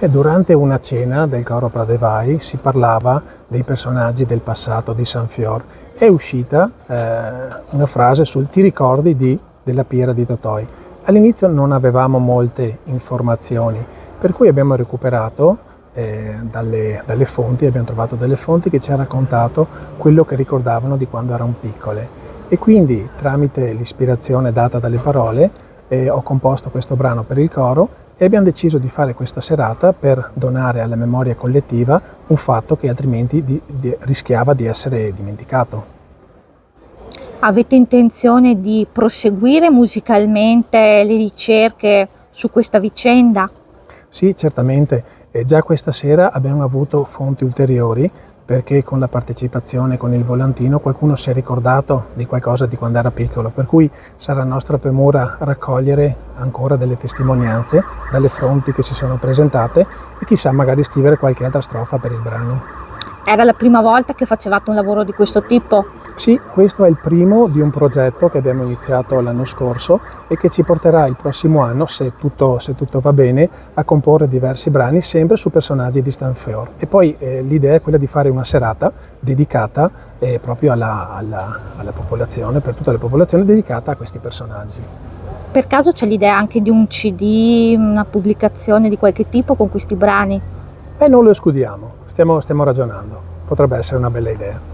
E durante una cena del coro Pradevai si parlava dei personaggi del passato di San Fior. È uscita una frase sul "Ti ricordi della Pira di Totoi?". All'inizio non avevamo molte informazioni, per cui abbiamo recuperato dalle fonti, abbiamo trovato delle fonti che ci hanno raccontato quello che ricordavano di quando erano piccole. E quindi, tramite l'ispirazione data dalle parole, ho composto questo brano per il coro e abbiamo deciso di fare questa serata per donare alla memoria collettiva un fatto che altrimenti rischiava di essere dimenticato. Avete intenzione di proseguire musicalmente le ricerche su questa vicenda? Sì, certamente, e già questa sera abbiamo avuto fonti ulteriori perché con la partecipazione con il volantino qualcuno si è ricordato di qualcosa di quando era piccolo, per cui sarà nostra premura raccogliere ancora delle testimonianze dalle fonti che si sono presentate e chissà magari scrivere qualche altra strofa per il brano. Era la prima volta che facevate un lavoro di questo tipo? Sì, questo è il primo di un progetto che abbiamo iniziato l'anno scorso e che ci porterà il prossimo anno, se tutto va bene, a comporre diversi brani sempre su personaggi di Stanfior. E poi l'idea è quella di fare una serata dedicata proprio alla popolazione, per tutta la popolazione, dedicata a questi personaggi. Per caso c'è l'idea anche di un CD, una pubblicazione di qualche tipo con questi brani? E non lo escludiamo, stiamo ragionando, potrebbe essere una bella idea.